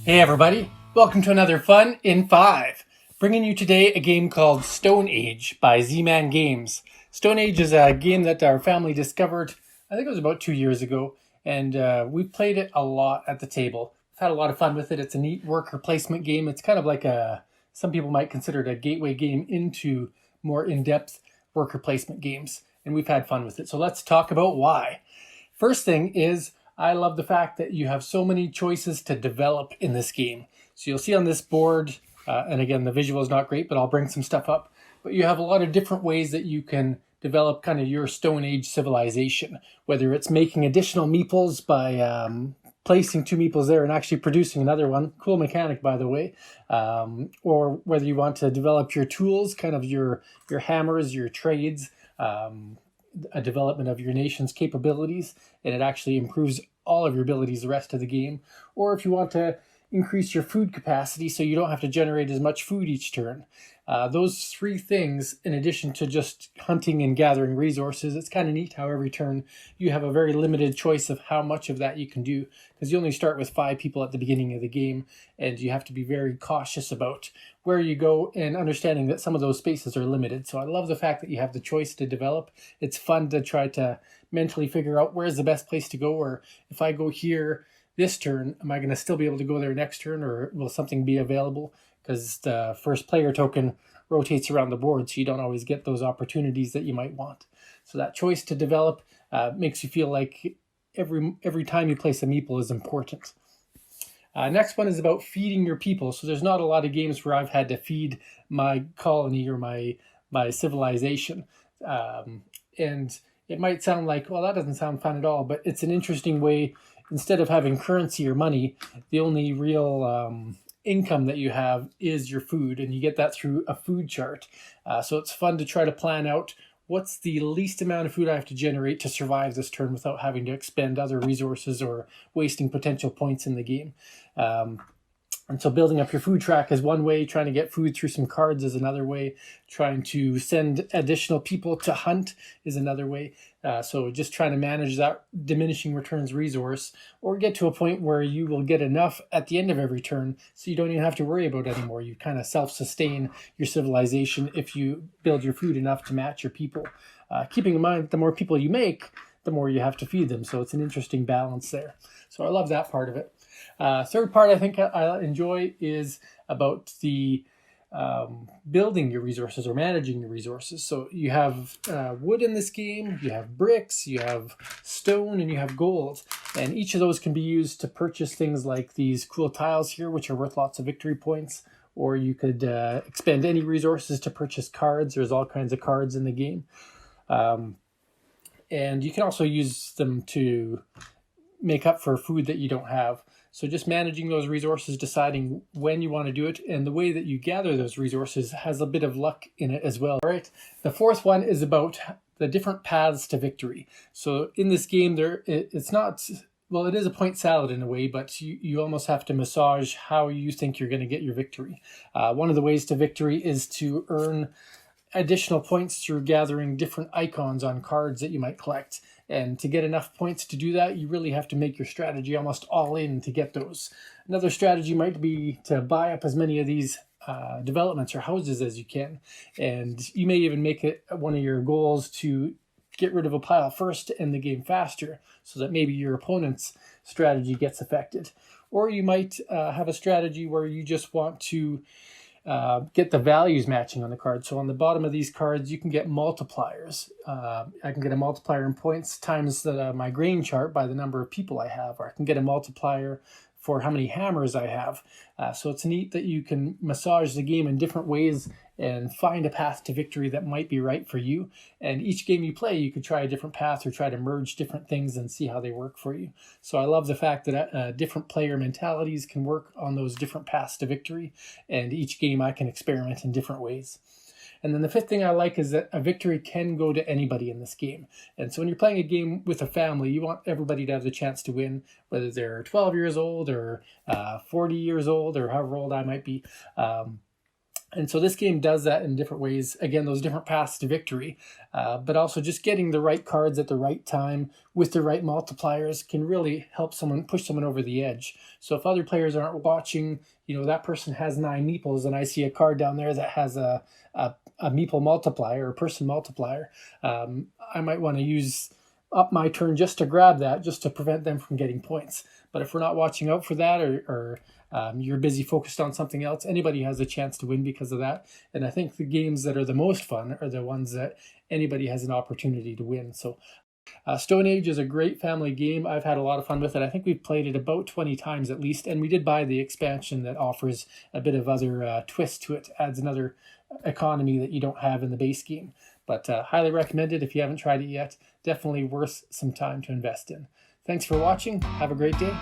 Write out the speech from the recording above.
Hey everybody, welcome to another Fun in 5. Bringing you today a game called Stone Age by Z-Man Games. Stone Age is a game that our family discovered, I think it was about 2 years ago, and we've played it a lot at the table. We've had a lot of fun with it. It's a neat worker placement game. It's kind of like some people might consider it a gateway game into more in-depth worker placement games, and we've had fun with it. So let's talk about why. First thing is, I love the fact that you have so many choices to develop in this game. So you'll see on this board, and again, the visual is not great, but I'll bring some stuff up. But you have a lot of different ways that you can develop kind of your Stone Age civilization, whether it's making additional meeples by placing 2 meeples there and actually producing another one. Cool mechanic, by the way. Or whether you want to develop your tools, kind of your hammers, your trades, a development of your nation's capabilities, and it actually improves all of your abilities the rest of the game. Or if you want to increase your food capacity so you don't have to generate as much food each turn. Those 3 things, in addition to just hunting and gathering resources, it's kind of neat how every turn you have a very limited choice of how much of that you can do, because you only start with 5 people at the beginning of the game, and you have to be very cautious about where you go and understanding that some of those spaces are limited. So I love the fact that you have the choice to develop. It's fun to try to mentally figure out where's the best place to go, or if I go here this turn, am I going to still be able to go there next turn, or will something be available? Because the first player token rotates around the board, so you don't always get those opportunities that you might want. So that choice to develop makes you feel like every time you place a meeple is important. Next one is about feeding your people. So there's not a lot of games where I've had to feed my colony or my civilization. And it might sound like, well, that doesn't sound fun at all, but it's an interesting way. Instead of having currency or money, the only real income that you have is your food, and you get that through a food chart. So it's fun to try to plan out what's the least amount of food I have to generate to survive this turn without having to expend other resources or wasting potential points in the game. And so building up your food track is one way, trying to get food through some cards is another way, trying to send additional people to hunt is another way. So just trying to manage that diminishing returns resource, or get to a point where you will get enough at the end of every turn so you don't even have to worry about it anymore. You kind of self-sustain your civilization if you build your food enough to match your people. Keeping in mind that the more people you make, the more you have to feed them. So it's an interesting balance there. So I love that part of it. Third part I think I enjoy is about the building your resources or managing your resources. So you have wood in this game, you have bricks, you have stone, and you have gold. And each of those can be used to purchase things like these cool tiles here, which are worth lots of victory points. Or you could expend any resources to purchase cards. There's all kinds of cards in the game. And you can also use them to make up for food that you don't have. So just managing those resources, deciding when you want to do it, and the way that you gather those resources has a bit of luck in it as well. All right. The fourth one is about the different paths to victory. So in this game, it's not, well, it is a point salad in a way, but you almost have to massage how you think you're going to get your victory. One of the ways to victory is to earn additional points through gathering different icons on cards that you might collect. And to get enough points to do that, you really have to make your strategy almost all in to get those. Another strategy might be to buy up as many of these developments or houses as you can. And you may even make it one of your goals to get rid of a pile first to end the game faster, so that maybe your opponent's strategy gets affected. Or you might have a strategy where you just want to get the values matching on the card. So on the bottom of these cards, you can get multipliers. I can get a multiplier in points times my grain chart by the number of people I have, or I can get a multiplier for how many hammers I have. So it's neat that you can massage the game in different ways and find a path to victory that might be right for you. And each game you play, you could try a different path or try to merge different things and see how they work for you. So I love the fact that different player mentalities can work on those different paths to victory. And each game I can experiment in different ways. And then the fifth thing I like is that a victory can go to anybody in this game. And so when you're playing a game with a family, you want everybody to have the chance to win, whether they're 12 years old or 40 years old or however old I might be. And so this game does that in different ways. Again, those different paths to victory, but also just getting the right cards at the right time with the right multipliers can really help someone push someone over the edge. So if other players aren't watching, that person has 9 meeples and I see a card down there that has a meeple multiplier or person multiplier, I might want to use up my turn just to grab that, just to prevent them from getting points. But if we're not watching out for that, or you're busy focused on something else, anybody has a chance to win because of that. And I think the games that are the most fun are the ones that anybody has an opportunity to win. So Stone Age is a great family game. I've had a lot of fun with it. I think we've played it about 20 times at least, and we did buy the expansion that offers a bit of other twist to it, adds another economy that you don't have in the base game. But highly recommended if you haven't tried it yet. Definitely worth some time to invest in. Thanks for watching. Have a great day.